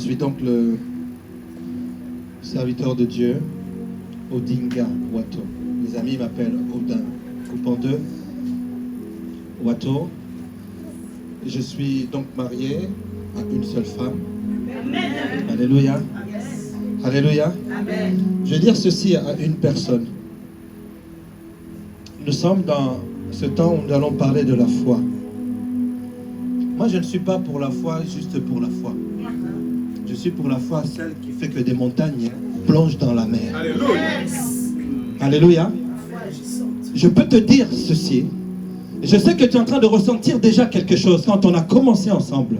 suis donc le serviteur de Dieu, Odinga Wato. Mes amis m'appellent Odin, coupant deux, Wato. Je suis donc marié à une seule femme. Amen. Alléluia. Yes. Alléluia. Amen. Je vais dire ceci à une personne. Nous sommes dans ce temps où nous allons parler de la foi. Moi, je ne suis pas pour la foi juste pour la foi. Je suis pour la foi, celle qui fait que des montagnes plongent dans la mer. Alléluia. Alléluia. Je peux te dire ceci. Je sais que tu es en train de ressentir déjà quelque chose quand on a commencé ensemble.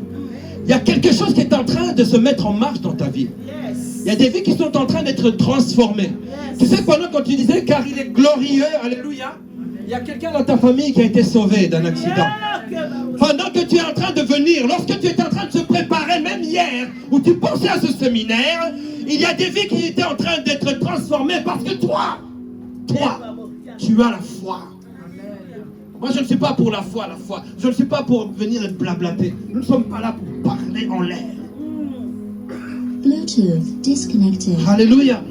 Il y a quelque chose qui est en train de se mettre en marche dans ta vie. Il y a des vies qui sont en train d'être transformées. Tu sais, pendant quand tu disais, car il est glorieux, alléluia, il y a quelqu'un dans ta famille qui a été sauvé d'un accident. Pendant que tu es en train de venir, lorsque tu étais en train de se préparer, même hier, où tu pensais à ce séminaire, il y a des vies qui étaient en train d'être transformées parce que toi, tu as la foi. Moi, je ne suis pas pour la foi. Je ne suis pas pour venir et blablater. Nous ne sommes pas là pour parler en l'air. Bluetooth disconnected. Alléluia.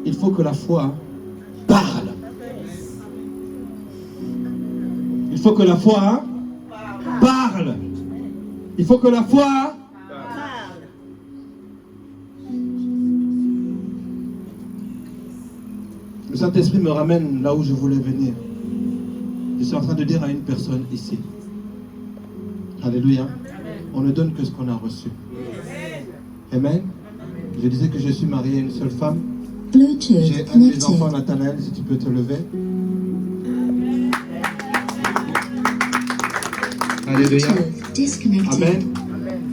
Il faut que la foi parle. Il faut que la foi parle. Il faut que la foi parle. Le Saint-Esprit me ramène là où je voulais venir. Je suis en train de dire à une personne ici. Alléluia. On ne donne que ce qu'on a reçu. Amen. Je disais que je suis marié à une seule femme. J'ai un de mes enfants, Nathanaël, si tu peux te lever. Alléluia. Amen.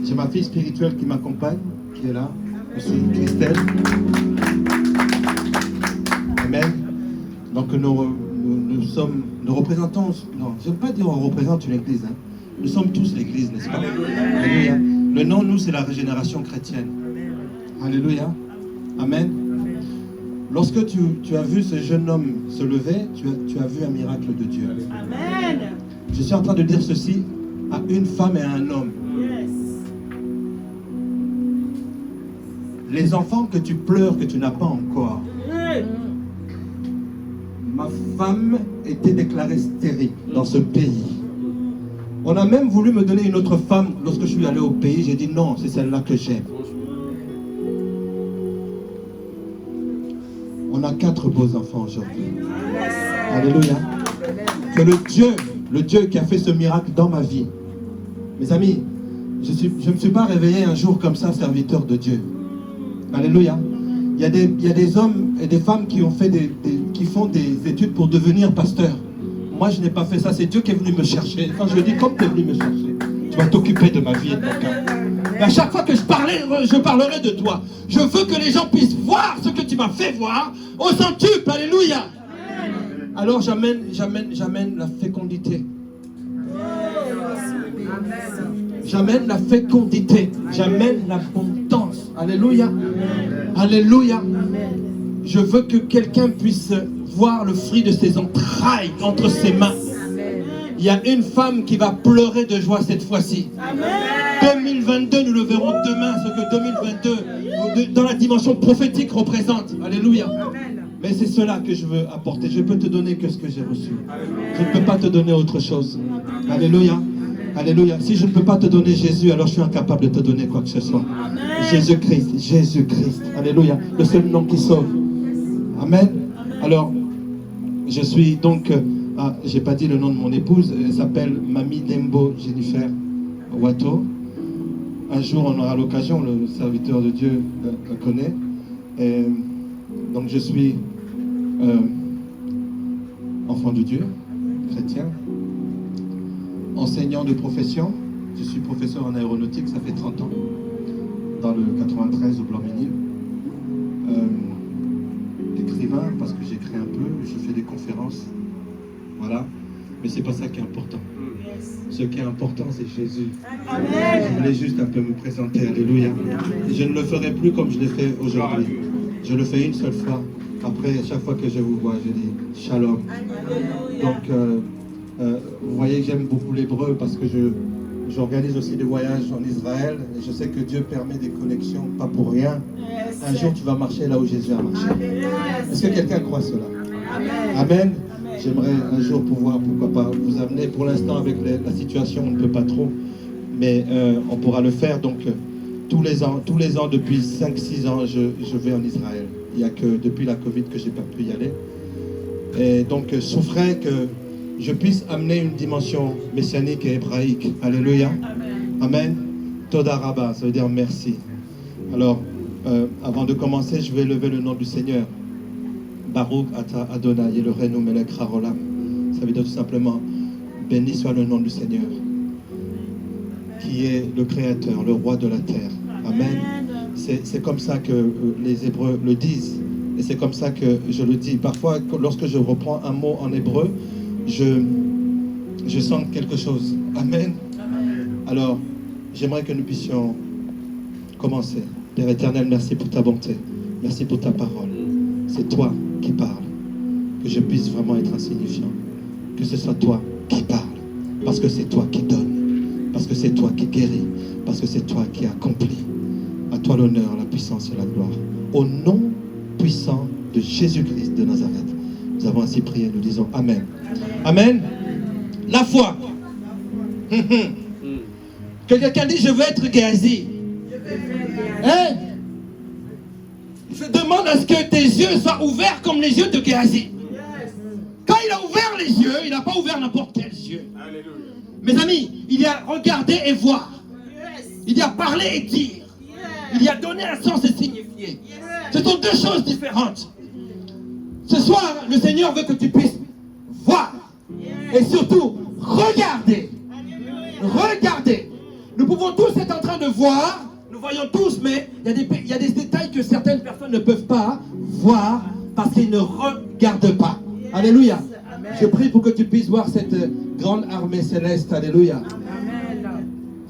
J'ai ma fille spirituelle qui m'accompagne, qui est là. Aussi, Christelle. Amen. Donc nous représentons, non, je ne veux pas dire on représente une église. Hein. Nous sommes tous l'église, n'est-ce pas? Alléluia. Le nom, nous, c'est la régénération chrétienne. Alléluia. Amen. Lorsque tu as vu ce jeune homme se lever, tu as vu un miracle de Dieu. Amen. Je suis en train de dire ceci à une femme et à un homme. Yes. Les enfants que tu pleures, que tu n'as pas encore. Yes. Ma femme était déclarée stérile dans ce pays. On a même voulu me donner une autre femme lorsque je suis allé au pays. J'ai dit non, c'est celle-là que j'aime. On a 4 beaux enfants aujourd'hui. Alléluia. Que le Dieu qui a fait ce miracle dans ma vie. Mes amis, je ne me suis pas réveillé un jour comme ça, serviteur de Dieu. Alléluia. Il y a des hommes et des femmes qui font des études pour devenir pasteur. Moi, je n'ai pas fait ça. C'est Dieu qui est venu me chercher. Quand je dis, comme tu es venu me chercher, tu vas t'occuper de ma vie et de mon cœur. Et à chaque fois que je parlerai de toi. Je veux que les gens puissent voir ce que tu m'as fait voir au centuple. Alléluia. Alors j'amène la fécondité. J'amène la fécondité. J'amène l'abondance. Alléluia. Alléluia. Je veux que quelqu'un puisse voir le fruit de ses entrailles entre ses mains. Il y a une femme qui va pleurer de joie cette fois-ci. 2022, nous le verrons demain, ce que 2022, dans la dimension prophétique, représente. Alléluia. Mais c'est cela que je veux apporter. Je peux te donner que ce que j'ai reçu. Je ne peux pas te donner autre chose. Alléluia. Alléluia. Si je ne peux pas te donner Jésus, alors je suis incapable de te donner quoi que ce soit. Jésus-Christ. Jésus-Christ. Alléluia. Le seul nom qui sauve. Amen. Alors, je suis donc... j'ai pas dit le nom de mon épouse. Elle s'appelle Mami Dembo Jennifer Wato. Un jour, on aura l'occasion, le serviteur de Dieu la connaît. Et donc, je suis enfant de Dieu, chrétien, enseignant de profession. Je suis professeur en aéronautique, ça fait 30 ans, dans le 93 au Blanc-Ménil. Écrivain, parce que j'écris un peu, je fais des conférences. Voilà, mais c'est pas ça qui est important. Ce qui est important, c'est Jésus. Amen. Je voulais juste un peu me présenter. Alléluia. Je ne le ferai plus comme je l'ai fait aujourd'hui. Je le fais une seule fois. Après, à chaque fois que je vous vois, je dis Shalom. Donc, Vous voyez que j'aime beaucoup l'hébreu parce que j'organise aussi des voyages en Israël. Et je sais que Dieu permet des connexions, pas pour rien. Un jour, tu vas marcher là où Jésus a marché. Est-ce que quelqu'un croit cela? Amen. J'aimerais un jour pouvoir, pourquoi pas, vous amener. Pour l'instant, avec la situation, on ne peut pas trop. Mais on pourra le faire. Donc, tous les ans, depuis 5-6 ans, je vais en Israël. Il n'y a que depuis la Covid que je n'ai pas pu y aller. Et donc, souffrait que je puisse amener une dimension messianique et hébraïque. Alléluia. Amen. Toda Rabba, ça veut dire merci. Alors, avant de commencer, je vais lever le nom du Seigneur. Baruch Ata Adonai Eloheinu Melech Haolam. Ça veut dire tout simplement, béni soit le nom du Seigneur, qui est le Créateur, le Roi de la terre. Amen. C'est comme ça que les Hébreux le disent. Et c'est comme ça que je le dis. Parfois, lorsque je reprends un mot en hébreu, je sens quelque chose. Amen. Alors, j'aimerais que nous puissions commencer. Père éternel, merci pour ta bonté. Merci pour ta parole. C'est toi qui parles. Que je puisse vraiment être insignifiant. Que ce soit toi qui parles. Parce que c'est toi qui donne. Parce que c'est toi qui guéris. Parce que c'est toi qui accomplis. À toi l'honneur, la puissance et la gloire. Au nom puissant de Jésus-Christ de Nazareth. Nous avons ainsi prié, nous disons Amen. Amen. La foi. Que quelqu'un dit, je veux être Géasi. Hein? Je demande à ce que tes yeux soient ouverts comme les yeux de Géasi. Quand il a ouvert les yeux, il n'a pas ouvert n'importe quels yeux. Mes amis, il y a regarder et voir. Il y a parler et dire. Il y a donner un sens et signifier. Ce sont deux choses différentes. Ce soir, le Seigneur veut que tu puisses voir. Et surtout, regarder. Regardez. Nous pouvons tous être en train de voir. Nous voyons tous, mais il y a des détails que certaines personnes ne peuvent pas voir parce qu'ils ne regardent pas. Alléluia. Je prie pour que tu puisses voir cette grande armée céleste. Alléluia.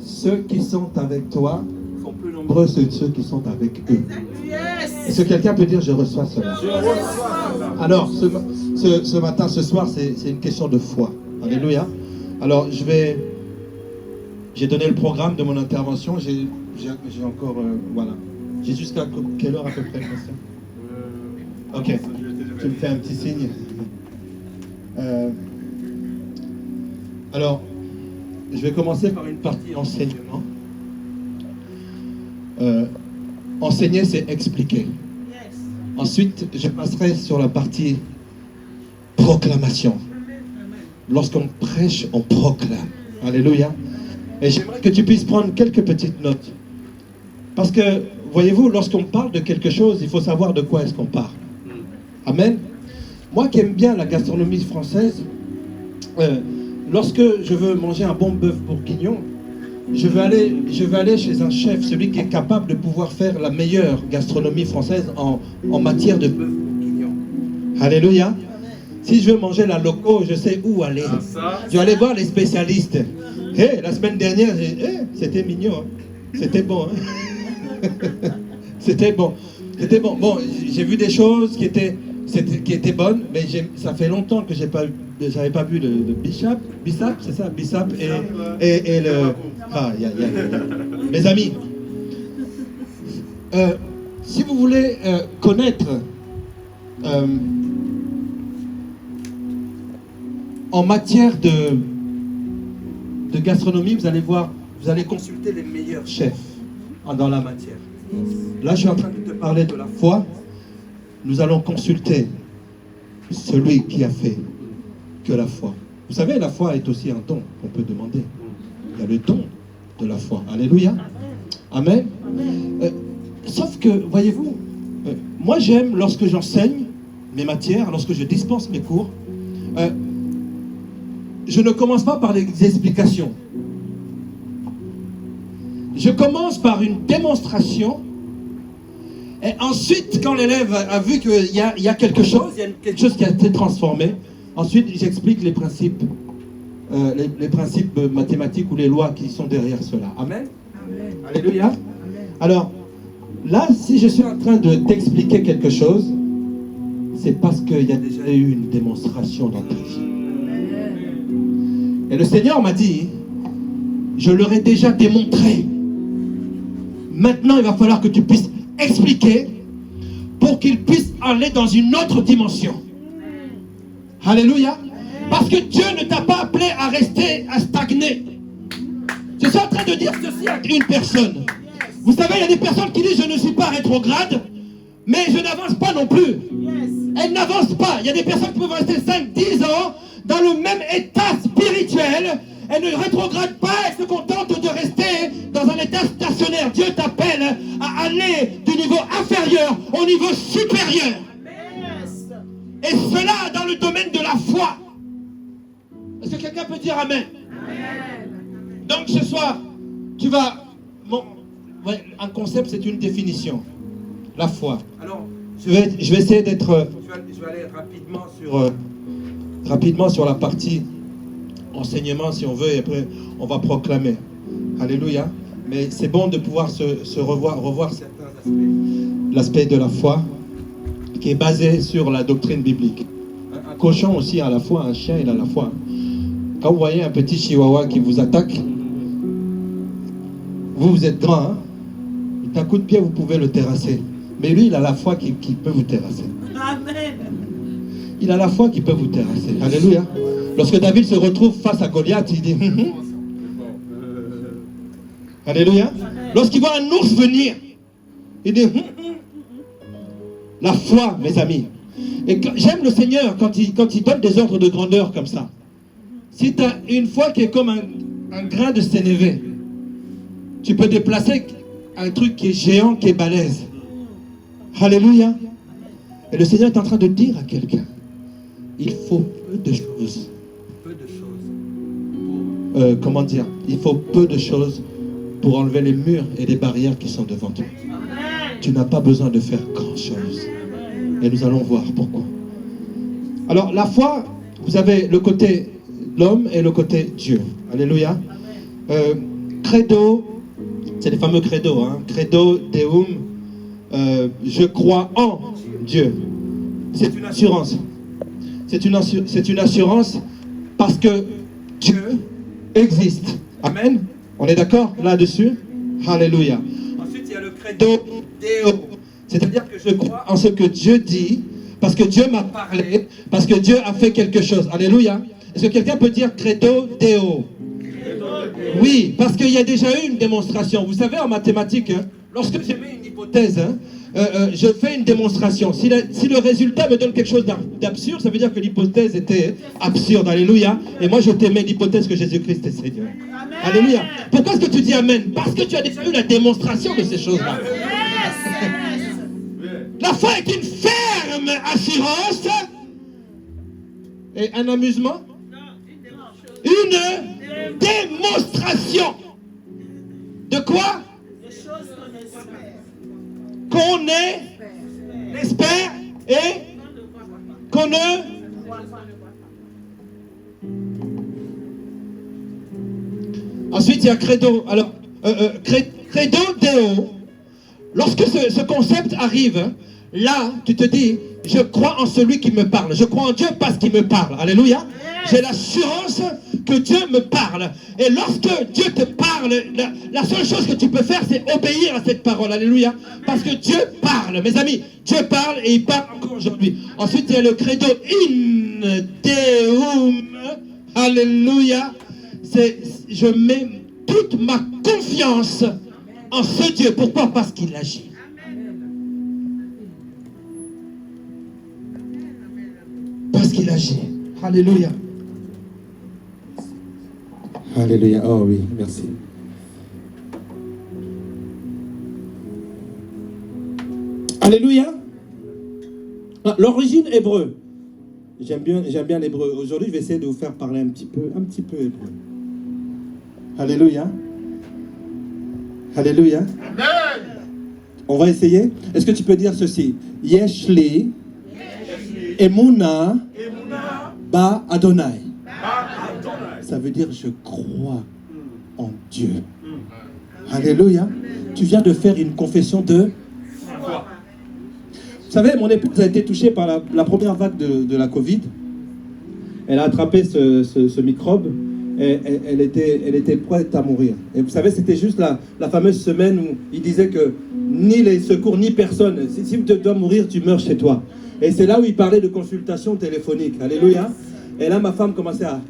Ceux qui sont avec toi sont plus nombreux que ceux qui sont avec eux. Est-ce que quelqu'un peut dire je reçois cela? Alors, ce matin, ce soir, c'est une question de foi. Alléluia. Alors, j'ai donné le programme de mon intervention. J'ai encore, voilà. J'ai jusqu'à quelle heure à peu près, Christian? Ok. Tu me fais un petit signe. Alors, je vais commencer par une partie enseignement. Enseigner, c'est expliquer. Ensuite, je passerai sur la partie proclamation. Lorsqu'on prêche, on proclame. Alléluia. Et j'aimerais que tu puisses prendre quelques petites notes. Parce que, voyez-vous, lorsqu'on parle de quelque chose, il faut savoir de quoi est-ce qu'on parle. Amen. Moi qui aime bien la gastronomie française, lorsque je veux manger un bon bœuf bourguignon, je vais aller chez un chef, celui qui est capable de pouvoir faire la meilleure gastronomie française en matière de bœuf bourguignon. Alléluia. Si je veux manger la loco, je sais où aller. Je vais aller voir les spécialistes. Hey, la semaine dernière, c'était mignon. Hein. C'était bon. Hein. C'était bon. C'était bon. Bon, j'ai vu des choses qui étaient bonnes, mais ça fait longtemps que j'avais pas vu de bissap, c'est ça, bissap et le... Ah, Mes amis, si vous voulez connaître en matière de gastronomie, vous allez consulter les meilleurs chefs dans la matière. Là, je suis en train de te parler de la foi. Nous allons consulter celui qui a fait que la foi. Vous savez, la foi est aussi un don qu'on peut demander. Il y a le don de la foi. Alléluia. Amen. Sauf que, voyez-vous, moi j'aime lorsque j'enseigne mes matières, lorsque je dispense mes cours, je ne commence pas par des explications. Je commence par une démonstration. Et ensuite, quand l'élève a vu qu'il y a quelque chose, il y a quelque chose qui a été transformé, ensuite j'explique les principes mathématiques ou les lois qui sont derrière cela. Amen. Amen. Alléluia. Amen. Alors, là, si je suis en train de t'expliquer quelque chose, c'est parce qu'il y a déjà eu une démonstration dans ta vie. Et le Seigneur m'a dit, je leur ai déjà démontré. Maintenant, il va falloir que tu puisses expliquer pour qu'ils puissent aller dans une autre dimension. Alléluia. Parce que Dieu ne t'a pas appelé à rester, à stagner. Je suis en train de dire ceci à une personne. Vous savez, il y a des personnes qui disent, je ne suis pas rétrograde, mais je n'avance pas non plus. Elles n'avancent pas. Il y a des personnes qui peuvent rester 5, 10 ans dans le même état spirituel. Elles ne rétrogradent pas, elles se contentent de rester dans un état stationnaire. Dieu t'appelle à aller du niveau inférieur au niveau supérieur. Et cela dans le domaine de la foi. Est-ce que quelqu'un peut dire Amen? Donc ce soir, tu vas... un concept, c'est une définition. La foi. Alors, je vais essayer d'être... Je vais aller rapidement sur la partie enseignement, si on veut, et après, on va proclamer. Alléluia. Mais c'est bon de pouvoir revoir certains aspects. L'aspect de la foi, qui est basé sur la doctrine biblique. Un cochon aussi a la foi, un chien, il a la foi. Quand vous voyez un petit chihuahua qui vous attaque, vous êtes grand, hein? D'un coup de pied, vous pouvez le terrasser. Mais lui, il a la foi qui peut vous terrasser. Amen. Il a la foi qui peut vous terrasser. Alléluia. Lorsque David se retrouve face à Goliath, il dit Alléluia. Lorsqu'il voit un ours venir, il dit la foi, mes amis. Et j'aime le Seigneur quand il donne des ordres de grandeur comme ça. Si tu as une foi qui est comme un grain de sénévé, tu peux déplacer un truc qui est géant, qui est balèze. Alléluia. Et le Seigneur est en train de dire à quelqu'un, il faut peu de choses. Comment dire? Il faut peu de choses pour enlever les murs et les barrières qui sont devant toi. Tu n'as pas besoin de faire grand-chose. Et nous allons voir pourquoi. Alors, la foi, vous avez le côté l'homme et le côté Dieu. Alléluia. Credo, c'est les fameux credo. Hein? Credo, Deum, je crois en Dieu. C'est une assurance. C'est une assurance parce que Dieu existe. Amen. On est d'accord là-dessus? Alléluia. Ensuite, il y a le credo Deo. C'est-à-dire que je crois en ce que Dieu dit, parce que Dieu m'a parlé, parce que Dieu a fait quelque chose. Alléluia. Est-ce que quelqu'un peut dire credo Deo? Oui, parce qu'il y a déjà eu une démonstration. Vous savez, en mathématiques, hein, lorsque je mets une hypothèse, hein, je fais une démonstration. Si le résultat me donne quelque chose d'absurde, ça veut dire que l'hypothèse était absurde. Alléluia. Et moi, je t'aimais l'hypothèse que Jésus-Christ est Seigneur. Amen. Alléluia. Pourquoi est-ce que tu dis Amen? Parce que tu as déjà eu la démonstration de ces choses-là. La foi est une ferme assurance. Et un amusement? Une démonstration. De quoi? Qu'on espère et qu'on ne... Ensuite, il y a credo. Alors, credo Deo. Lorsque ce concept arrive, là, tu te dis, je crois en celui qui me parle. Je crois en Dieu parce qu'il me parle. Alléluia. J'ai l'assurance que Dieu me parle. Et lorsque Dieu te parle, la seule chose que tu peux faire, c'est obéir à cette parole. Alléluia. Parce que Dieu parle. Mes amis, Dieu parle et il parle encore aujourd'hui. Ensuite, il y a le credo in Deum. Alléluia. Je mets toute ma confiance en ce Dieu. Pourquoi? Parce qu'il agit. Parce qu'il agit. Alléluia. Alléluia. Oh oui, merci. Alléluia. L'origine hébreu. J'aime bien l'hébreu. Aujourd'hui, je vais essayer de vous faire parler un petit peu hébreu. Alléluia. Alléluia. Amen. On va essayer. Est-ce que tu peux dire ceci? Yeshli, Emuna, Ba Adonai. Ça veut dire je crois en Dieu. Alléluia. Tu viens de faire une confession de foi. Vous savez, mon épouse a été touchée par la première vague de la Covid. Elle a attrapé ce microbe elle était prête à mourir. Et vous savez, c'était juste la fameuse semaine où il disait que ni les secours, ni personne, si tu dois mourir, tu meurs chez toi. Et c'est là où il parlait de consultation téléphonique. Alléluia. Et là, ma femme commençait à...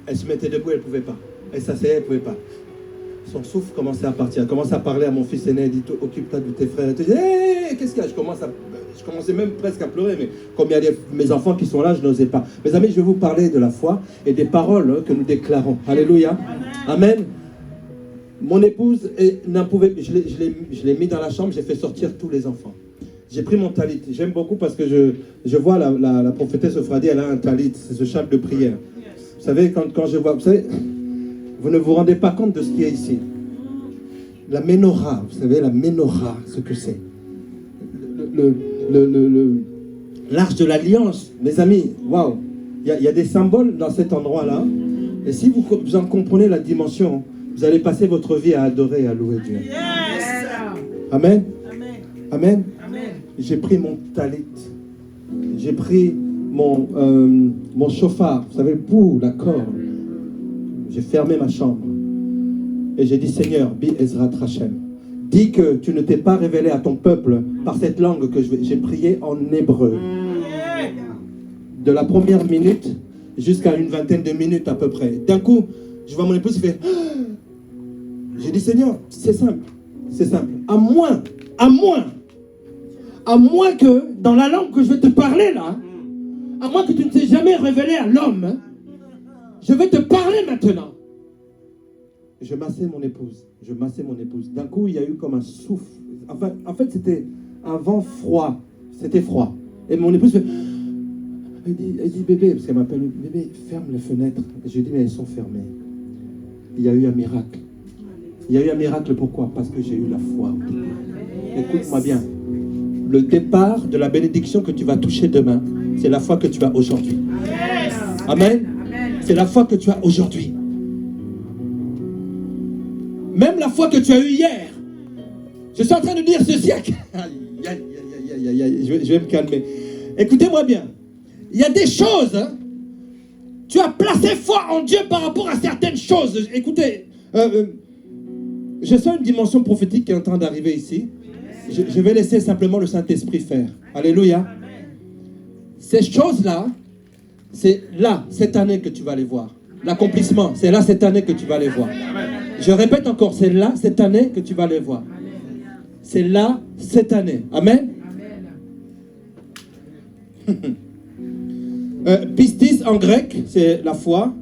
Elle se mettait debout, elle ne pouvait pas. Elle s'asseyait, elle ne pouvait pas. Son souffle commençait à partir. Elle commençait à parler à mon fils aîné. Elle dit, occupe-toi de tes frères. Elle te dit, hey, qu'est-ce qu'il y a? Je commençais même presque à pleurer, mais comme il y a mes enfants qui sont là, je n'osais pas. Mes amis, je vais vous parler de la foi et des paroles que nous déclarons. Alléluia. Amen. Mon épouse n'en pouvait... Je l'ai mis dans la chambre, j'ai fait sortir tous les enfants. J'ai pris mon talit. J'aime beaucoup parce que je vois la prophétesse Ophradi, elle a un talit, c'est ce châle de prière. Vous savez, quand je vois... Vous savez, vous ne vous rendez pas compte de ce qui est ici. La menorah, vous savez, la menorah, ce que c'est. L'arche de l'alliance, mes amis, waouh. Il y a des symboles dans cet endroit-là. Et si vous en comprenez la dimension, vous allez passer votre vie à adorer et à louer Dieu. Yes. Amen. Amen. Amen. Amen. J'ai pris mon talit. J'ai pris mon chauffard. Vous savez, pour la corde. J'ai fermé ma chambre. Et j'ai dit, Seigneur, Bi Ezrat Hashem, dis que tu ne t'es pas révélé à ton peuple par cette langue que j'ai prié en hébreu. De la première minute jusqu'à une vingtaine de minutes à peu près. D'un coup, je vois mon épouse qui fait... J'ai dit, Seigneur, c'est simple. C'est simple. À moins que dans la langue que je vais te parler là, à moins que tu ne t'es jamais révélé à l'homme, je vais te parler maintenant. Je massais mon épouse. D'un coup, il y a eu comme un souffle. Enfin, en fait, c'était un vent froid. C'était froid. Et mon épouse fait... Elle dit, bébé, parce qu'elle m'appelle, bébé, ferme les fenêtres. Et je lui dis, mais elles sont fermées. Il y a eu un miracle. Il y a eu un miracle, pourquoi? Parce que j'ai eu la foi. Écoute-moi bien. Le départ de la bénédiction que tu vas toucher demain, c'est la foi que tu as aujourd'hui. Amen. C'est la foi que tu as aujourd'hui. Même la foi que tu as eue hier. Je suis en train de dire ceci. Je vais me calmer. Écoutez-moi bien. Il y a des choses. Hein, tu as placé foi en Dieu par rapport à certaines choses. Écoutez, je sens une dimension prophétique qui est en train d'arriver ici. Je vais laisser simplement le Saint-Esprit faire. Alléluia. Ces choses-là, c'est là, cette année que tu vas les voir. L'accomplissement, c'est là, cette année que tu vas les voir. Je répète encore, c'est là, cette année que tu vas les voir. C'est là, cette année. Amen. Pistis en grec, c'est la foi.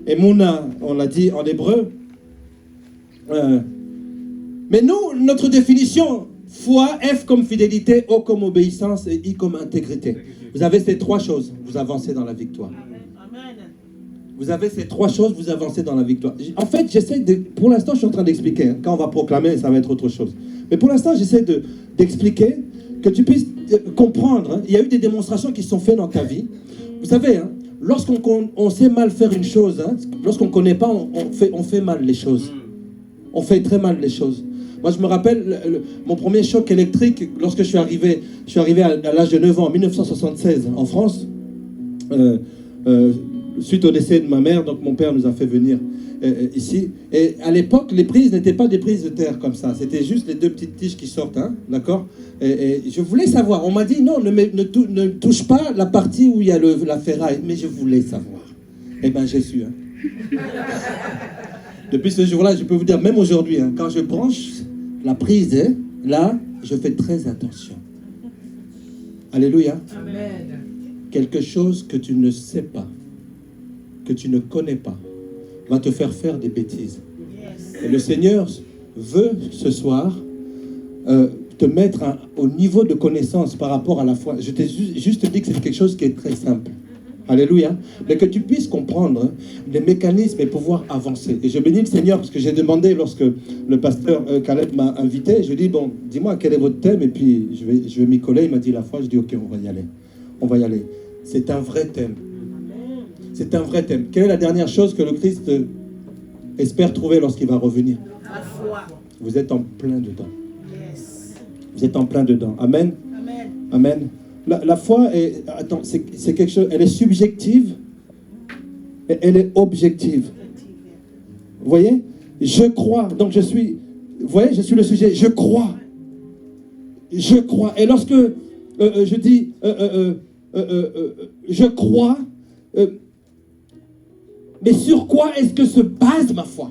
Et Mouna, on l'a dit en hébreu. Mais nous, notre définition, foi, F comme fidélité, O comme obéissance et I comme intégrité. Vous avez ces trois choses, vous avancez dans la victoire. Vous avez ces trois choses, vous avancez dans la victoire. En fait, j'essaie de... Pour l'instant, je suis en train d'expliquer. Hein. Quand on va proclamer, ça va être autre chose. Mais pour l'instant, j'essaie d'expliquer que tu puisses comprendre. Hein. Il y a eu des démonstrations qui sont faites dans ta vie. Vous savez, hein, lorsqu'on sait mal faire une chose, hein, lorsqu'on ne connaît pas, on fait mal les choses. On fait très mal les choses. Moi, je me rappelle mon premier choc électrique lorsque je suis arrivé à l'âge de 9 ans, en 1976, en France. Suite au décès de ma mère, donc mon père nous a fait venir ici. Et à l'époque, les prises n'étaient pas des prises de terre comme ça. C'était juste les deux petites tiges qui sortent, hein, d'accord, et je voulais savoir. On m'a dit, non, ne touche pas la partie où il y a la ferraille. Mais je voulais savoir. Eh bien, j'ai su. Hein. Depuis ce jour-là, je peux vous dire, même aujourd'hui, hein, quand je branche la prise, hein, là, je fais très attention. Alléluia. Amen. Quelque chose que tu ne sais pas, que tu ne connais pas, va te faire des bêtises. Yes. Et le Seigneur veut ce soir te mettre au niveau de connaissance par rapport à la foi. Je t'ai juste dit que c'est quelque chose qui est très simple. Alléluia. Mais que tu puisses comprendre les mécanismes et pouvoir avancer. Et je bénis le Seigneur parce que j'ai demandé lorsque le pasteur Caleb m'a invité, je lui ai dit, bon, dis-moi quel est votre thème et puis je vais m'y coller. Il m'a dit la foi, je dis ok, on va y aller. On va y aller. C'est un vrai thème. C'est un vrai thème. Quelle est la dernière chose que le Christ espère trouver lorsqu'il va revenir? La foi. Vous êtes en plein dedans. Yes. Vous êtes en plein dedans. Amen. Amen. Amen. La foi est... Attends, c'est quelque chose... Elle est subjective, elle est objective. Vous voyez? Je crois. Donc je suis, vous voyez, je suis le sujet. Je crois. Je crois. Et lorsque je dis je crois, mais sur quoi est-ce que se base ma foi?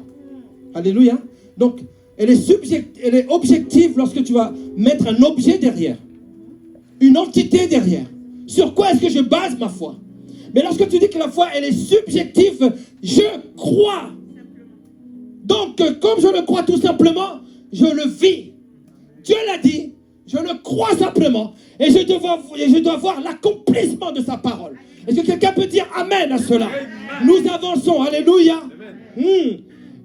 Alléluia. Donc, elle est objective lorsque tu vas mettre un objet derrière, une entité derrière. Sur quoi est-ce que je base ma foi? Mais lorsque tu dis que la foi, elle est subjective, je crois. Donc, comme je le crois tout simplement, je le vis. Dieu l'a dit, je le crois simplement. Et je dois voir l'accomplissement de sa parole. Est-ce que quelqu'un peut dire Amen à cela? Nous avançons, alléluia.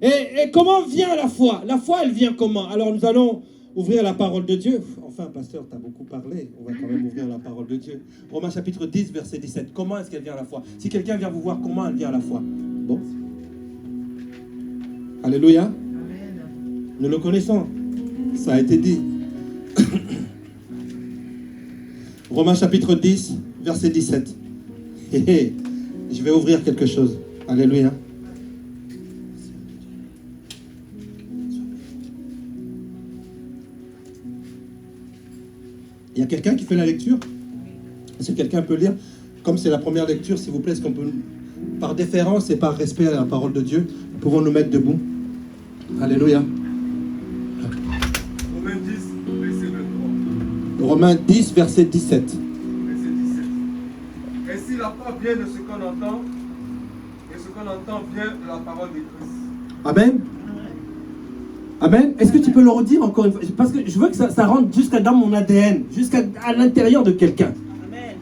Et comment vient la foi? La foi, elle vient comment? Alors, nous allons ouvrir la parole de Dieu. Enfin, pasteur, tu as beaucoup parlé. On va quand même ouvrir la parole de Dieu. Romains chapitre 10, verset 17. Comment est-ce qu'elle vient la foi? Si quelqu'un vient vous voir, comment elle vient la foi? Bon. Alléluia. Nous le connaissons. Ça a été dit. Romains chapitre 10, verset 17. Je vais ouvrir quelque chose. Alléluia. Il y a quelqu'un qui fait la lecture? Est-ce que quelqu'un peut lire? Comme c'est la première lecture, s'il vous plaît, est-ce qu'on peut, par déférence et par respect à la parole de Dieu, pouvons nous mettre debout? Alléluia. Romains 10, verset 23. Romains 10, verset 17. Verset 17. Ainsi la foi vient de ce qu'on entend, et ce qu'on entend vient de la parole de Christ. Amen. Amen. Est-ce que tu peux le redire encore une fois? Parce que je veux que ça rentre jusqu'à dans mon ADN, jusqu'à l'intérieur de quelqu'un. Amen.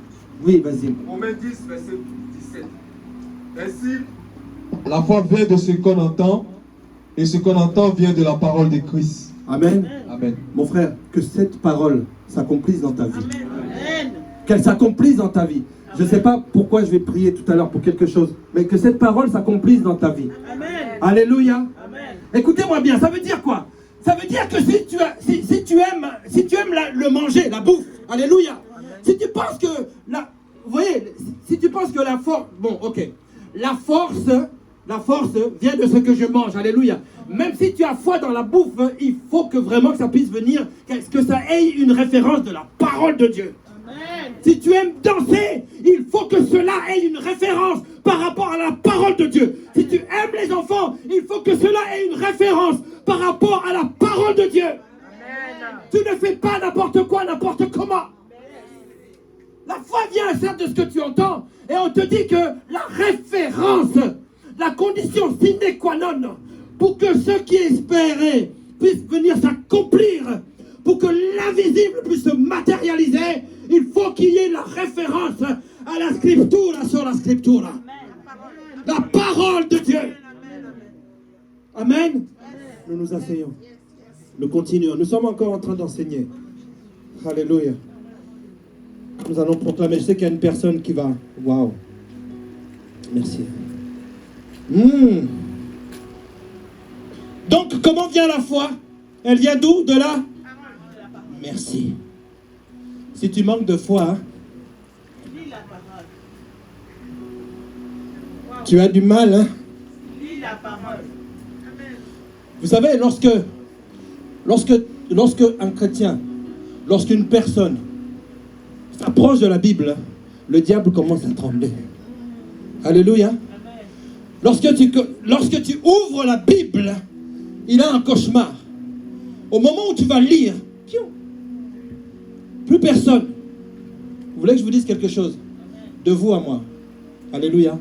Oui, vas-y. Romains 10, verset 17. Ainsi, La foi vient de ce qu'on entend, et ce qu'on entend vient de la parole de Christ. Amen. Amen. Mon frère, que cette parole s'accomplisse dans ta vie. Amen. Qu'elle s'accomplisse dans ta vie. Je ne sais pas pourquoi je vais prier tout à l'heure pour quelque chose, mais que cette parole s'accomplisse dans ta vie. Amen. Alléluia. Amen. Écoutez-moi bien, ça veut dire quoi? Ça veut dire que si tu aimes le manger, la bouffe, alléluia. Si tu penses que vous voyez, si tu penses que la force, bon, ok, la force vient de ce que je mange, alléluia. Même si tu as foi dans la bouffe, il faut que vraiment que ça puisse venir, que ça ait une référence de la parole de Dieu. Amen. Si tu aimes danser, il faut que cela ait une référence par rapport à la parole de Dieu. Si tu aimes les enfants, il faut que cela ait une référence par rapport à la parole de Dieu. Amen. Tu ne fais pas n'importe quoi, n'importe comment. La foi vient certes de ce que tu entends, et on te dit que la référence, la condition sine qua non, pour que ceux qui espéraient puissent venir s'accomplir, pour que l'invisible puisse se matérialiser, il faut qu'il y ait la référence à la scriptura sur la scriptura. La parole de Dieu. Amen. Nous nous asseyons. Nous continuons. Nous sommes encore en train d'enseigner. Alléluia. Nous allons proclamer. Je sais qu'il y a une personne qui va. Waouh. Merci. Donc, comment vient la foi? Elle vient d'où? De là? Merci. Si tu manques de foi, Lis la parole. tu as du mal. Hein? Lis la parole. Amen. Vous savez, lorsque un chrétien, lorsqu'une personne s'approche de la Bible, le diable commence à trembler. Alléluia. Amen. Lorsque tu ouvres la Bible, il a un cauchemar. Au moment où tu vas lire, plus personne. Vous voulez que je vous dise quelque chose? De vous à moi. Alléluia.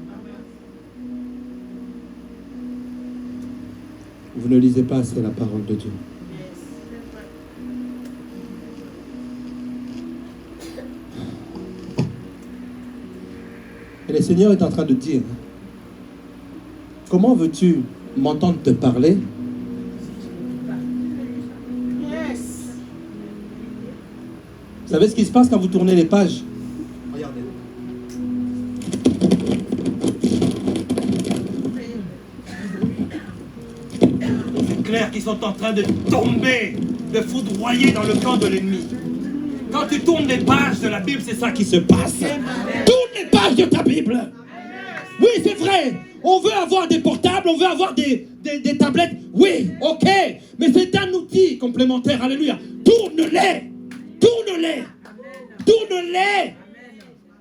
Vous ne lisez pas assez la parole de Dieu. Et le Seigneur est en train de dire, comment veux-tu m'entendre te parler? Yes. Vous savez ce qui se passe quand vous tournez les pages? Regardez. C'est clair qu'ils sont en train de tomber, de foudroyer dans le camp de l'ennemi. Quand tu tournes les pages de la Bible, c'est ça qui se passe. Tourne les pages de ta Bible. Oui, c'est vrai. On veut avoir des portables, on veut avoir des tablettes. Oui, ok. Mais c'est un outil complémentaire. Alléluia. Tourne-les. Tourne-les. Tourne-les.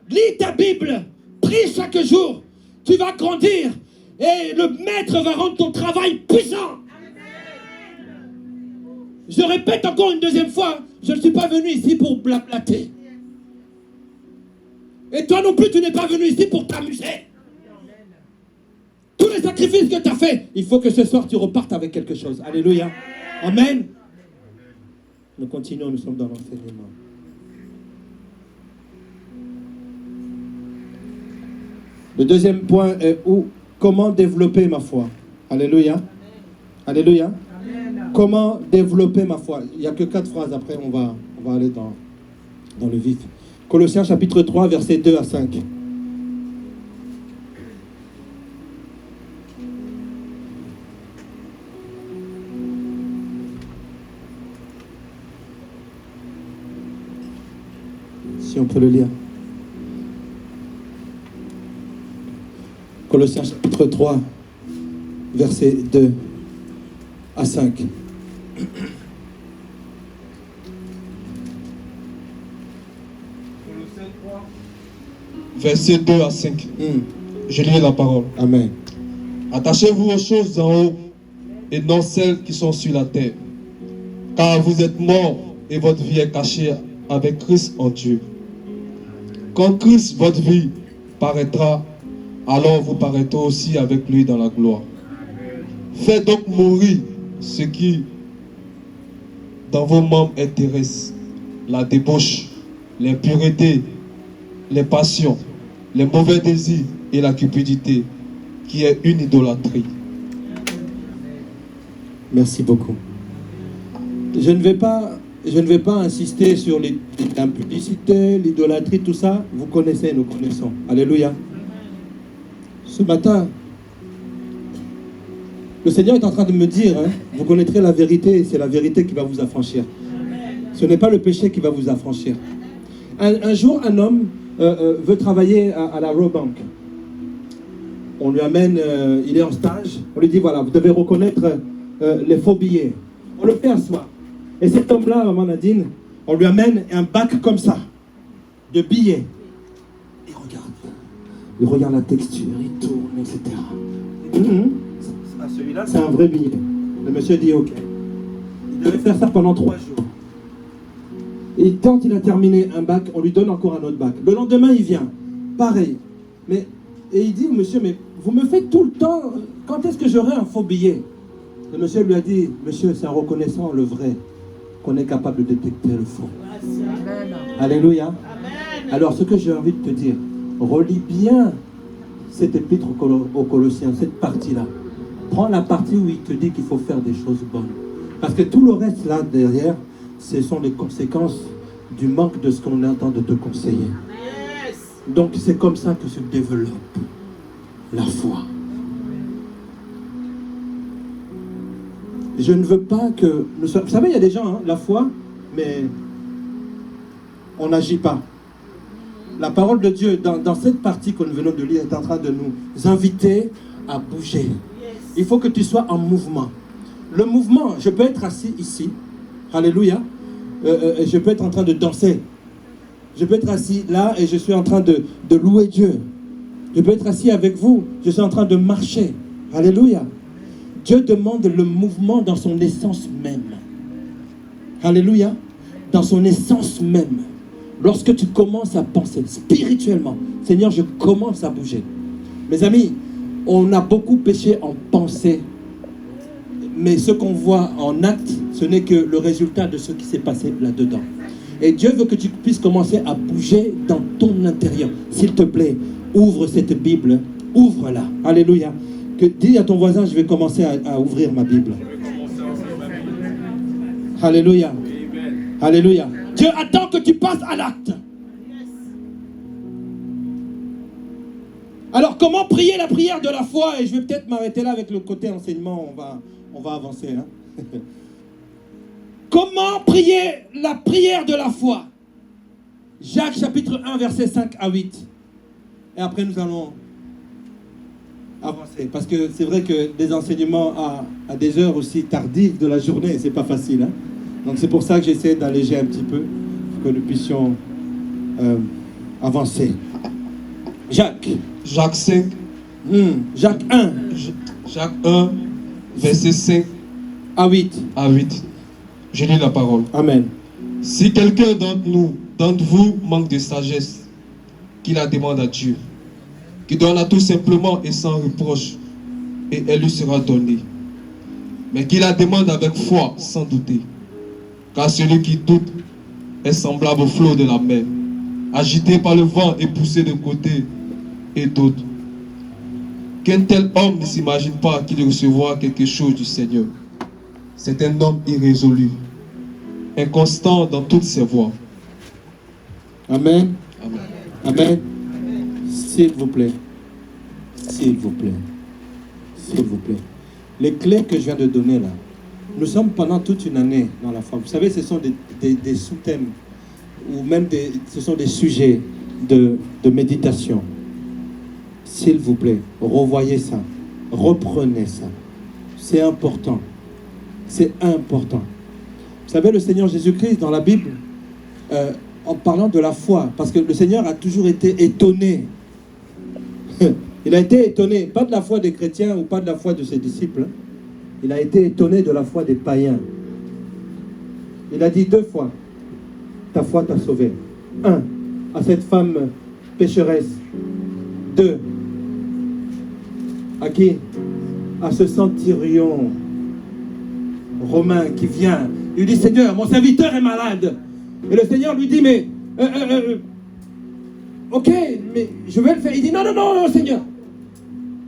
Lis ta Bible. Prie chaque jour. Tu vas grandir. Et le maître va rendre ton travail puissant. Je répète encore une deuxième fois. Je ne suis pas venu ici pour blablater. Et toi non plus, tu n'es pas venu ici pour t'amuser. Tous les sacrifices que tu as faits, il faut que ce soir tu repartes avec quelque chose. Alléluia. Amen. Nous continuons, nous sommes dans l'enseignement. Le deuxième point est comment développer ma foi. Alléluia. Alléluia. Comment développer ma foi. Il n'y a que 4 phrases, après on va aller dans le vif. Colossiens chapitre 3, versets 2 à 5. Si on peut le lire. Colossiens chapitre 3, versets 2 à 5. Colossiens 3. Versets 2 à 5. Je lis la parole. Amen. Attachez-vous aux choses en haut et non celles qui sont sur la terre. Car vous êtes morts et votre vie est cachée avec Christ en Dieu. Quand Christ, votre vie, paraîtra, alors vous paraîtrez aussi avec lui dans la gloire. Faites donc mourir ce qui, dans vos membres, intéresse: la débauche, l'impureté, les passions, les mauvais désirs et la cupidité, qui est une idolâtrie. Merci beaucoup. Je ne vais pas insister sur l'impudicité, l'idolâtrie, tout ça. Vous connaissez, nous connaissons. Alléluia. Ce matin, le Seigneur est en train de me dire, vous connaîtrez la vérité, et c'est la vérité qui va vous affranchir. Ce n'est pas le péché qui va vous affranchir. Un jour, un homme veut travailler à la Robank. On lui amène, il est en stage, on lui dit, voilà, vous devez reconnaître les faux billets. On le fait asseoir. Et cet homme-là, Maman Nadine, on lui amène un bac comme ça, de billets. Il regarde la texture, il tourne, etc. Celui-là, c'est un vrai billet. Le monsieur dit OK. Il devait faire ça pendant 3 jours. Et quand il a terminé un bac, on lui donne encore un autre bac. Le lendemain, il vient. Pareil. Et il dit au monsieur, mais vous me faites tout le temps, quand est-ce que j'aurai un faux billet? Le monsieur lui a dit, monsieur, c'est en reconnaissant le vrai qu'on est capable de détecter le faux. Amen. Alléluia. Amen. Alors, ce que j'ai envie de te dire, relis bien cette épître aux Colossiens, cette partie-là. Prends la partie où il te dit qu'il faut faire des choses bonnes. Parce que tout le reste là derrière, ce sont les conséquences du manque de ce qu'on est en train de te conseiller. Yes. Donc c'est comme ça que se développe la foi. Je ne veux pas que... Vous savez, il y a des gens, la foi, mais on n'agit pas. La parole de Dieu, dans cette partie que nous venons de lire, est en train de nous inviter à bouger. Il faut que tu sois en mouvement. Le mouvement, je peux être assis ici, alléluia, je peux être en train de danser. Je peux être assis là et je suis en train de louer Dieu. Je peux être assis avec vous, je suis en train de marcher. Alléluia. Dieu demande le mouvement dans son essence même. Alléluia. Dans son essence même. Lorsque tu commences à penser spirituellement, Seigneur, je commence à bouger. Mes amis, on a beaucoup péché en pensée. Mais ce qu'on voit en acte, ce n'est que le résultat de ce qui s'est passé là-dedans. Et Dieu veut que tu puisses commencer à bouger dans ton intérieur. S'il te plaît, ouvre cette Bible, ouvre-la. Alléluia. Dis à ton voisin, je vais commencer à ouvrir ma Bible. Alléluia. Alléluia. Dieu attend que tu passes à l'acte. Alors, comment prier la prière de la foi? Et je vais peut-être m'arrêter là avec le côté enseignement. On va avancer. Comment prier la prière de la foi? Jacques chapitre 1, versets 5 à 8. Et après, nous allons avancer. Parce que c'est vrai que des enseignements à des heures aussi tardives de la journée, c'est pas facile. Hein? Donc c'est pour ça que j'essaie d'alléger un petit peu, pour que nous puissions avancer. Jacques. Jacques 5. Jacques 1. Jacques 1, verset 5 à 8. à 8. Je lis la parole. Amen. Si quelqu'un d'entre vous manque de sagesse, qu'il la demande à Dieu, qui donne à tout simplement et sans reproche, et elle lui sera donnée. Mais qu'il la demande avec foi, sans douter. Car celui qui doute est semblable au flot de la mer, agité par le vent et poussé de côté et d'autre. Qu'un tel homme ne s'imagine pas qu'il recevra quelque chose du Seigneur. C'est un homme irrésolu, inconstant dans toutes ses voies. Amen. Amen. Amen. S'il vous plaît. S'il vous plaît. S'il vous plaît. Les clés que je viens de donner là, nous sommes pendant toute une année dans la foi. Vous savez, ce sont des sous-thèmes ou même ce sont des sujets de méditation. S'il vous plaît, revoyez ça. Reprenez ça. C'est important. C'est important. Vous savez, le Seigneur Jésus-Christ, dans la Bible, en parlant de la foi, parce que le Seigneur a toujours été étonné. Il a été étonné, pas de la foi des chrétiens ou pas de la foi de ses disciples. Il a été étonné de la foi des païens. Il a dit 2 fois, ta foi t'a sauvé. 1, à cette femme pécheresse. 2, à qui? À ce centurion romain qui vient. Il dit, Seigneur, mon serviteur est malade. Et le Seigneur lui dit, mais ok, mais je vais le faire. Il dit, non, non, non, Seigneur.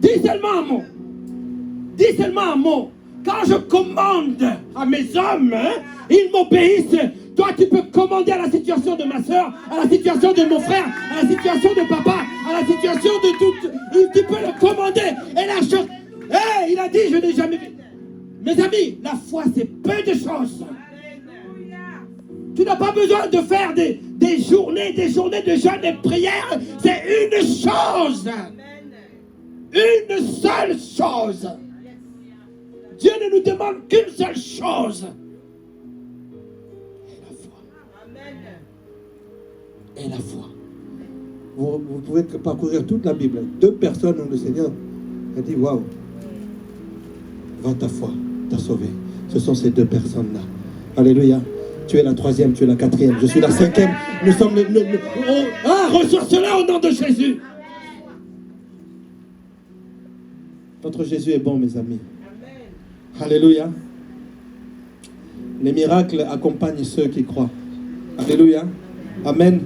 Dis seulement un mot. Dis seulement un mot. Quand je commande à mes hommes, ils m'obéissent. Toi, tu peux commander à la situation de ma soeur, à la situation de mon frère, à la situation de papa, à la situation de tout. Tu peux le commander. Et la chose... il a dit, je n'ai jamais vu. Mes amis, la foi, c'est peu de choses. Tu n'as pas besoin de faire des journées de jeûne et de prière. C'est une chose. Une seule chose. Dieu ne nous demande qu'une seule chose. Et la foi. Et la foi. Vous pouvez parcourir toute la Bible. 2 personnes où le Seigneur a dit, waouh, va ta foi, t'a sauvé. Ce sont ces 2 personnes-là. Alléluia. Tu es la 3e, tu es la 4e, je suis la 5e. Nous sommes reçois cela au nom de Jésus. Notre Jésus est bon, mes amis. Amen. Alléluia. Les miracles accompagnent ceux qui croient. Alléluia. Amen.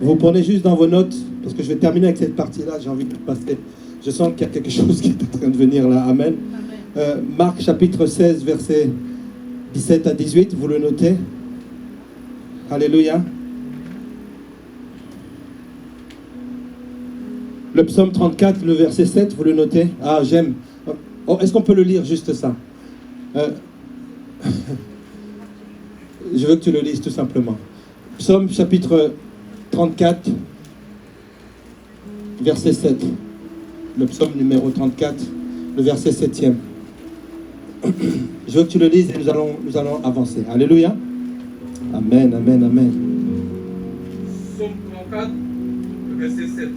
Vous prenez juste dans vos notes, parce que je vais terminer avec cette partie-là, j'ai envie de passer. Je sens qu'il y a quelque chose qui est en train de venir là. Amen. Marc chapitre 16, versets 17 à 18, vous le notez. Alléluia. Le psaume 34, le verset 7, vous le notez. Ah, j'aime. Oh, est-ce qu'on peut le lire, juste ça? Je veux que tu le lises tout simplement. Psaume chapitre 34, verset 7. Le psaume numéro 34, le verset 7e. Je veux que tu le lises et nous allons avancer. Alléluia. Amen, amen, amen. Psaume 34, verset 7.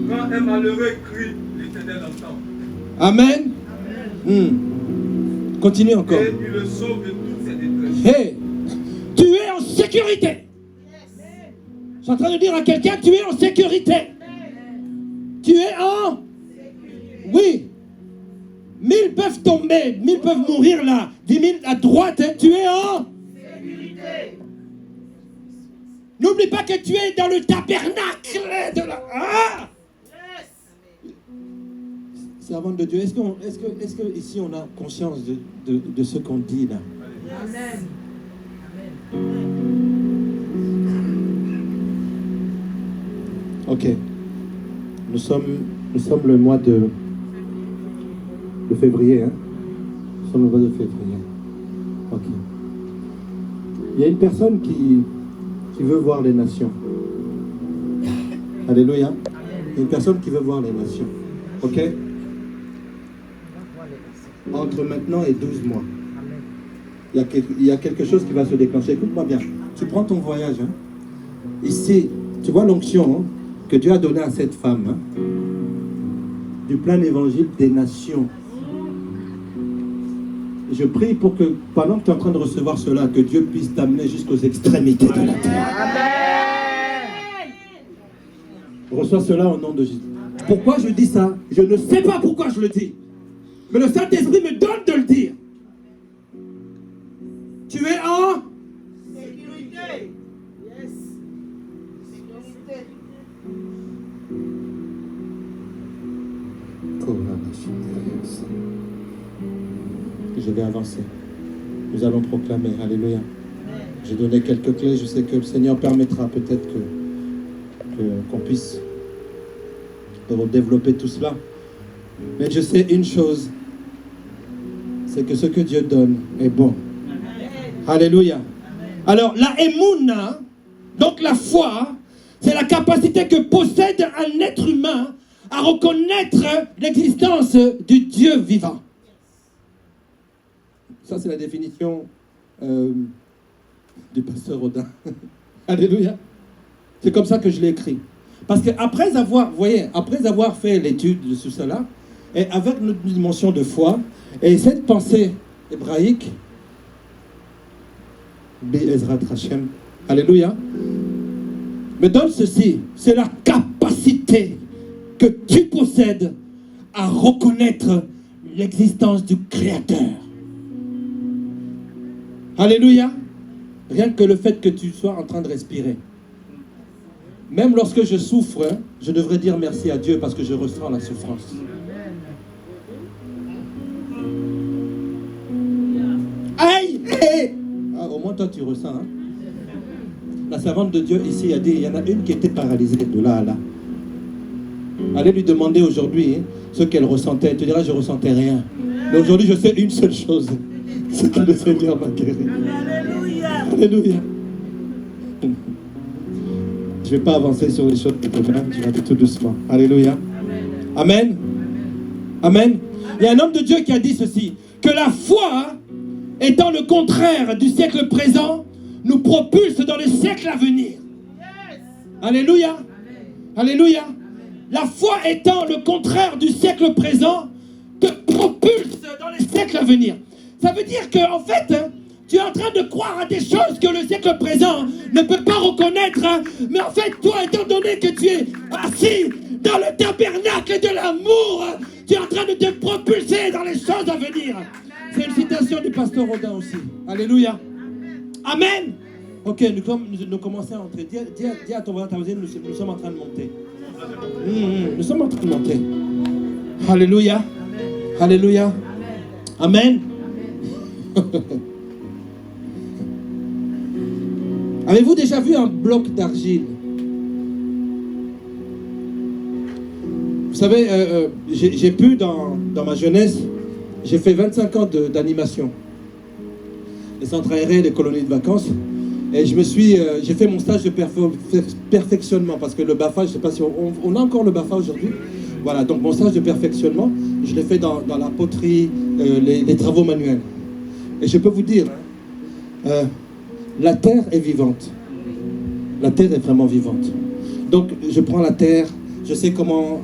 Quand un malheureux crie, l'Éternel entend. Amen. Continue encore. Et il le sauve de toutes ses détresses. Hey, tu es en sécurité. Je suis en train de dire à quelqu'un, tu es en sécurité. Tu es en sécurité. Oui. 1000 peuvent tomber, 1000 peuvent mourir là. 10 000 à droite, hein, tu es en sécurité. N'oublie pas que tu es dans le tabernacle de la... Ah! Servant de Dieu, est-ce que ici on a conscience de ce qu'on dit là? Amen. Ok. Nous sommes le mois de février, hein? Nous sommes le mois de février. Ok. Il y a une personne qui veut voir les nations. Alléluia. Il y a une personne qui veut voir les nations. Ok? entre maintenant et 12 mois. Il y a quelque chose qui va se déclencher. Écoute-moi bien. Tu prends ton voyage. Hein. Ici, tu vois l'onction hein, que Dieu a donnée à cette femme. Hein, du plein évangile des nations. Je prie pour que, pendant que tu es en train de recevoir cela, que Dieu puisse t'amener jusqu'aux extrémités de la terre. Amen. Reçois cela au nom de Jésus. Pourquoi je dis ça? Je ne sais pas pourquoi je le dis. Mais le Saint-Esprit me donne de le dire. Tu es en Sécurité. Yes. Sécurité. Je vais avancer. Nous allons proclamer. Alléluia. J'ai donné quelques clés. Je sais que le Seigneur permettra peut-être qu'on puisse développer tout cela. Mais je sais une chose. C'est que ce que Dieu donne est bon. Alléluia. Alors, la émouna, donc la foi, c'est la capacité que possède un être humain à reconnaître l'existence du Dieu vivant. Ça, c'est la définition du pasteur Rodin. Alléluia. C'est comme ça que je l'ai écrit. Parce qu'après avoir, vous voyez, après avoir fait l'étude de tout cela, et avec notre dimension de foi, et cette pensée hébraïque, Be'ezrat Hashem, alléluia, me donne ceci, c'est la capacité que tu possèdes à reconnaître l'existence du Créateur. Alléluia. Rien que le fait que tu sois en train de respirer. Même lorsque je souffre, je devrais dire merci à Dieu parce que je ressens la souffrance. Aïe! Ah, au moins toi tu ressens. Hein? La servante de Dieu ici a dit, il y en a une qui était paralysée de là à là. Allez lui demander aujourd'hui hein, ce qu'elle ressentait. Elle te dira, je ne ressentais rien. Mais aujourd'hui, je sais une seule chose. C'est que le Seigneur m'a guéri. Alléluia. Alléluia. Je ne vais pas avancer sur les choses de problème. Je vais aller tout doucement. Alléluia. Amen. Amen. Il y a un homme de Dieu qui a dit ceci. Que la foi, étant le contraire du siècle présent, nous propulse dans le siècle à venir. Alléluia. Alléluia. La foi étant le contraire du siècle présent, te propulse dans les siècles à venir. Ça veut dire qu'en fait, tu es en train de croire à des choses que le siècle présent ne peut pas reconnaître. Mais en fait, toi, étant donné que tu es assis dans le tabernacle de l'amour, tu es en train de te propulser dans les choses à venir. C'est une citation du pasteur Rodin aussi. Alléluia. Amen. Ok, nous commençons à entrer. Dis à ton voisin, nous sommes en train de monter. Nous sommes en train de monter. Alléluia. Alléluia. Amen. Avez-vous déjà vu un bloc d'argile? Vous savez, j'ai pu dans ma jeunesse, j'ai fait 25 ans d'animation. Les centres aérés, les colonies de vacances. Et j'ai fait mon stage de perfectionnement parce que le BAFA, je ne sais pas si on a encore le BAFA aujourd'hui. Voilà, donc mon stage de perfectionnement, je l'ai fait dans la poterie, les travaux manuels. Et je peux vous dire, la terre est vivante. La terre est vraiment vivante. Donc je prends la terre, je sais comment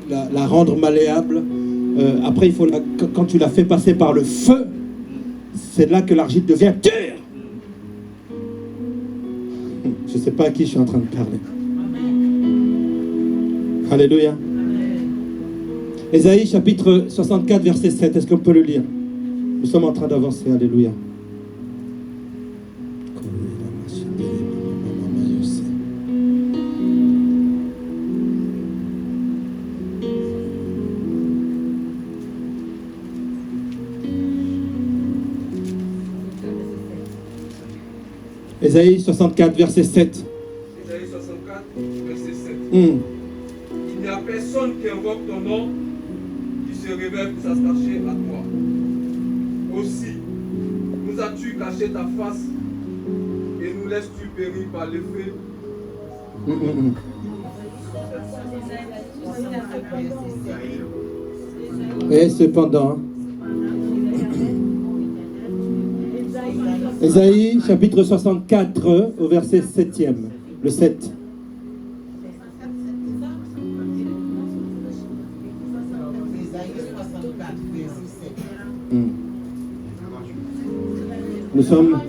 la rendre malléable. Après, quand tu la fais passer par le feu, c'est là que l'argile devient dure. Je ne sais pas à qui je suis en train de parler. Alléluia. Ésaïe chapitre 64 verset 7. Est-ce qu'on peut le lire? Nous sommes en train d'avancer. Alléluia. Ésaïe 64 verset 7. Ésaïe 64, verset 7. Il n'y a personne qui invoque ton nom qui se révèle pour s'attacher à toi. Aussi, nous as-tu caché ta face et nous laisses-tu périr par l'effet. Et cependant, Ésaïe chapitre 64 au verset 7e, le 7. Nous sommes...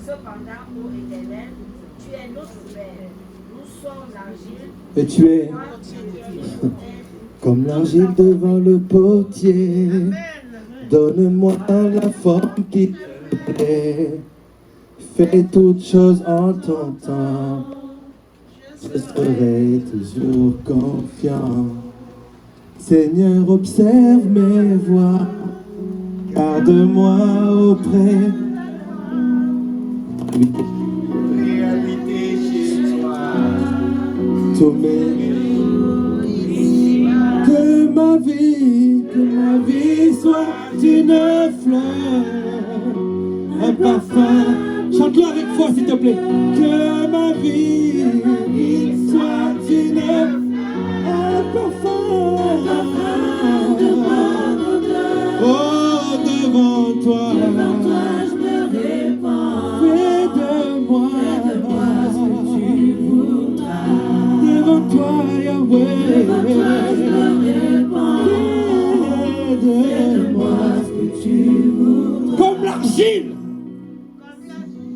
Cependant, ô Éternel, tu es notre Père. Nous sommes l'argile. Et tu es comme l'argile devant le potier. Donne-moi la forme qui te plaît. Fais toutes choses en ton temps. Je serai toujours confiant. Seigneur, observe mes voies. Garde-moi auprès. Réalité chez toi. Tous mes... Que ma vie soit une fleur, un parfum. Chante-le avec foi, s'il te plaît. Que ma vie soit un parfum. Oh, devant toi, je me répands. Fais de moi ce que tu voudras. Devant toi, Yahweh. Devant toi, je me répands. Fais de moi ce que tu voudras. Comme l'argile.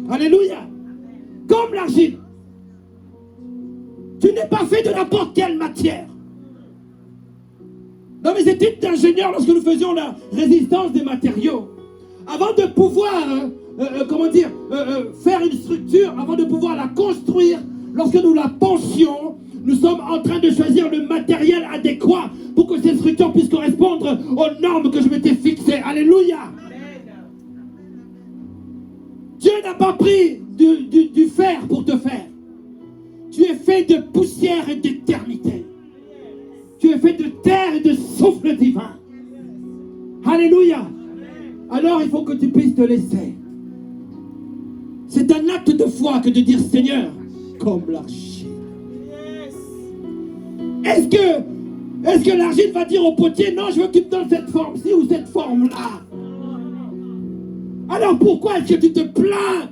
Alléluia. Comme l'argile. Tu n'es pas fait de n'importe quelle matière. Dans mes études d'ingénieur, lorsque nous faisions la résistance des matériaux, avant de pouvoir, faire une structure, avant de pouvoir la construire, lorsque nous la pensions, nous sommes en train de choisir le matériel adéquat pour que cette structure puisse correspondre aux normes que je m'étais fixées. Alléluia. Dieu n'a pas pris du fer pour te faire. Tu es fait de poussière et d'éternité. Tu es fait de terre et de souffle divin. Alléluia. Alors il faut que tu puisses te laisser. C'est un acte de foi que de dire Seigneur, comme l'argile. Est-ce que l'argile va dire au potier, non, je veux que tu me donnes cette forme-ci ou cette forme-là? Alors pourquoi est-ce que tu te plains?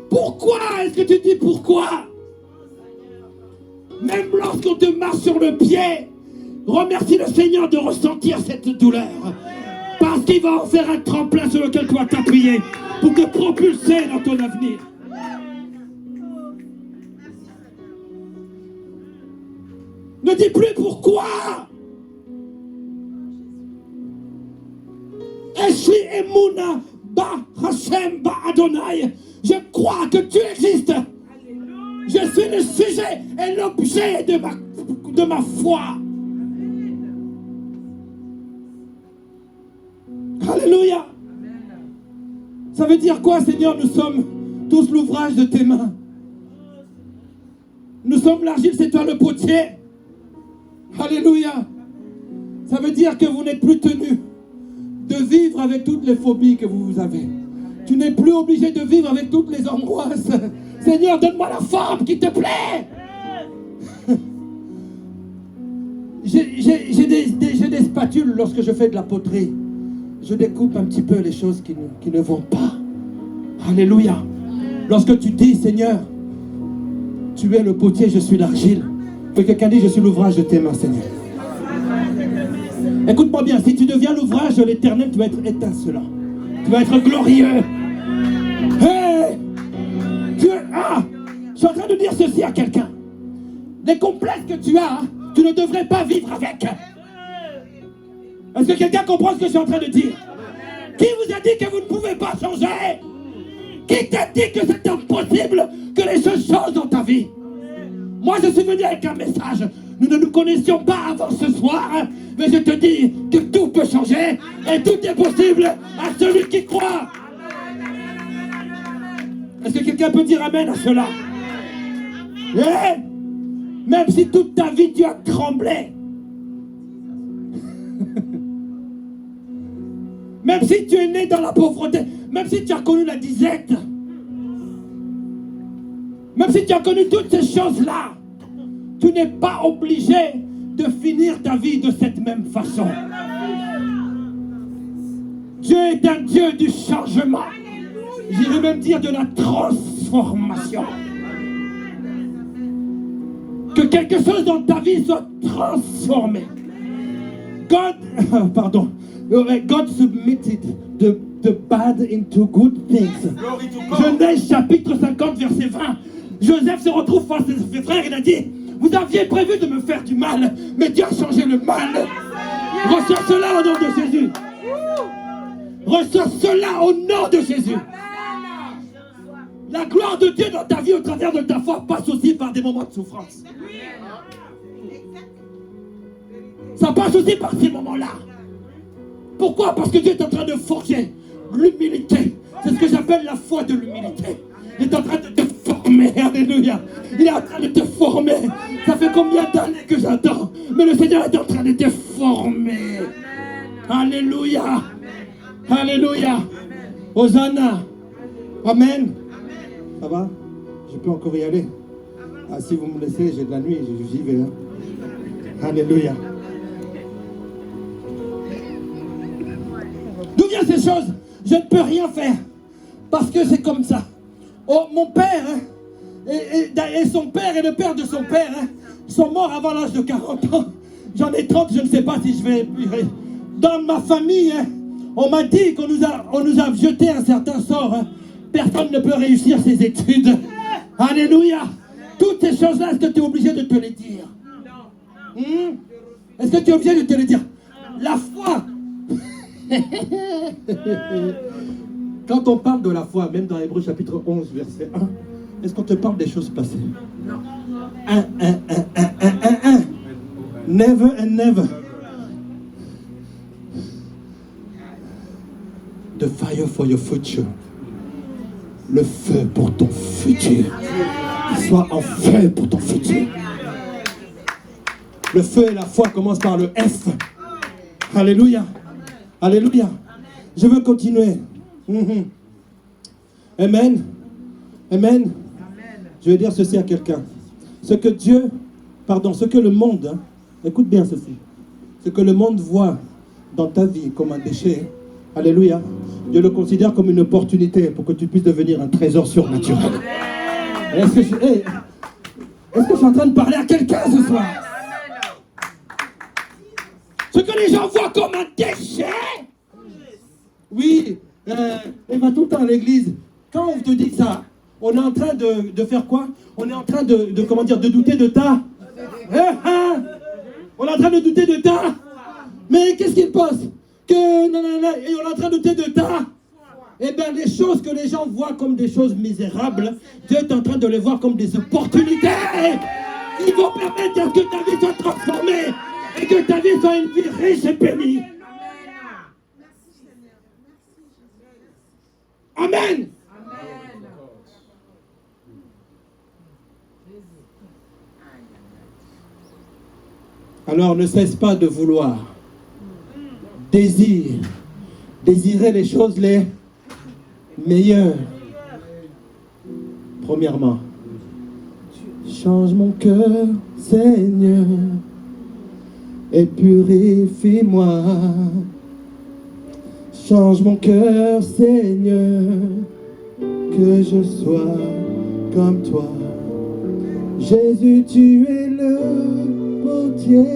Pourquoi est-ce que tu dis pourquoi? Même lorsqu'on te marche sur le pied, remercie le Seigneur de ressentir cette douleur. Parce qu'il va en faire un tremplin sur lequel tu vas t'appuyer pour te propulser dans ton avenir. Ne dis plus pourquoi. Eshli Emuna Ba Hashem Ba Adonai. Je crois que tu existes. Je suis le sujet et l'objet de ma foi. Alléluia. Ça veut dire quoi, Seigneur? Nous sommes tous l'ouvrage de tes mains. Nous sommes l'argile, c'est toi le potier. Alléluia. Ça veut dire que vous n'êtes plus tenu de vivre avec toutes les phobies que vous avez. Tu n'es plus obligé de vivre avec toutes les angoisses. Seigneur, donne-moi la forme qui te plaît. J'ai des spatules lorsque je fais de la poterie. Je découpe un petit peu les choses qui ne vont pas. Alléluia. Lorsque tu dis, Seigneur, tu es le potier, je suis l'argile. Que quelqu'un dise, je suis l'ouvrage de tes mains, Seigneur. Écoute-moi bien, si tu deviens l'ouvrage de l'Éternel, tu vas être étincelant. Tu vas être glorieux. Hey! Je suis en train de dire ceci à quelqu'un. Les complexes que tu as, tu ne devrais pas vivre avec. Est-ce que quelqu'un comprend ce que je suis en train de dire? Qui vous a dit que vous ne pouvez pas changer? Qui t'a dit que c'est impossible que les choses changent dans ta vie? Moi, je suis venu avec un message. Nous ne nous connaissions pas avant ce soir, mais je te dis que tout peut changer et tout est possible à celui qui croit. Est-ce que quelqu'un peut dire amen à cela? Même si toute ta vie tu as tremblé, même si tu es né dans la pauvreté, même si tu as connu la disette, même si tu as connu toutes ces choses-là, tu n'es pas obligé de finir ta vie de cette même façon. Dieu est un Dieu du changement. J'irais même dire de la transformation. Que quelque chose dans ta vie soit transformé. God submitted the bad into good things. Genèse chapitre 50 verset 20. Joseph se retrouve face à ses frères et il a dit: vous aviez prévu de me faire du mal, mais Dieu a changé le mal. Reçois cela au nom de Jésus. Reçois cela au nom de Jésus. La gloire de Dieu dans ta vie au travers de ta foi passe aussi par des moments de souffrance. Ça passe aussi par ces moments-là. Pourquoi? Parce que Dieu est en train de forger l'humilité. C'est ce que j'appelle la foi de l'humilité. Il est en train de te former. Alléluia. Il est en train de te former. Ça fait combien d'années que j'attends? Mais le Seigneur est en train de te former. Alléluia. Alléluia. Hosanna. Amen. Ça va? Je peux encore y aller? Ah, si vous me laissez, j'ai de la nuit, j'y vais. Hein? Alléluia. D'où viennent ces choses? Je ne peux rien faire. Parce que c'est comme ça. Oh, mon père, hein, et son père et le père de son père, hein, sont morts avant l'âge de 40 ans. J'en ai 30, je ne sais pas si je vais... Dans ma famille, hein, on m'a dit qu'on nous a jeté un certain sort. Hein. Personne ne peut réussir ses études. Alléluia. Toutes ces choses-là, est-ce que tu es obligé de te les dire? Est-ce que tu es obligé de te les dire? La foi. Quand on parle de la foi, même dans Hébreux chapitre 11, verset 1, est-ce qu'on te parle des choses passées? Non. Never and never. The fire for your future. Le feu pour ton futur. Sois en feu pour ton futur. Le feu et la foi commencent par le F. Alléluia. Alléluia. Je veux continuer. Amen. Amen. Je vais dire ceci à quelqu'un. Ce que le monde, écoute bien ceci. Ce que le monde voit dans ta vie comme un déchet, alléluia, Dieu le considère comme une opportunité pour que tu puisses devenir un trésor surnaturel. Est-ce que je suis en train de parler à quelqu'un ce soir? Ce que les gens voient comme un déchet. Oui, il va tout le temps à l'église. Quand on te dit ça, on est en train de faire quoi? On est en train de douter de ta... On est en train de douter de ta... Mais qu'est-ce qu'il pense? Et on est en train de douter de ta... Eh bien, les choses que les gens voient comme des choses misérables, Dieu est en train de les voir comme des opportunités. Ils vont permettre à ce que ta vie soit transformée et que ta vie soit une vie riche et bénie. Amen. Alors ne cesse pas de vouloir. Désirer les choses les meilleures. Premièrement, change mon cœur, Seigneur, et purifie-moi. Change mon cœur, Seigneur, que je sois comme toi. Jésus, tu es le potier,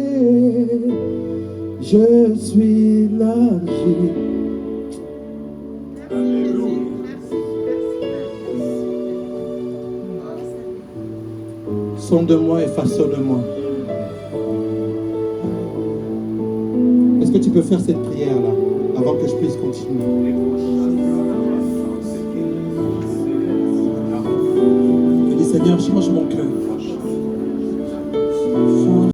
je suis l'argile. Sonde-moi et façonne-moi. Est-ce que tu peux faire cette prière-là avant que je puisse continuer?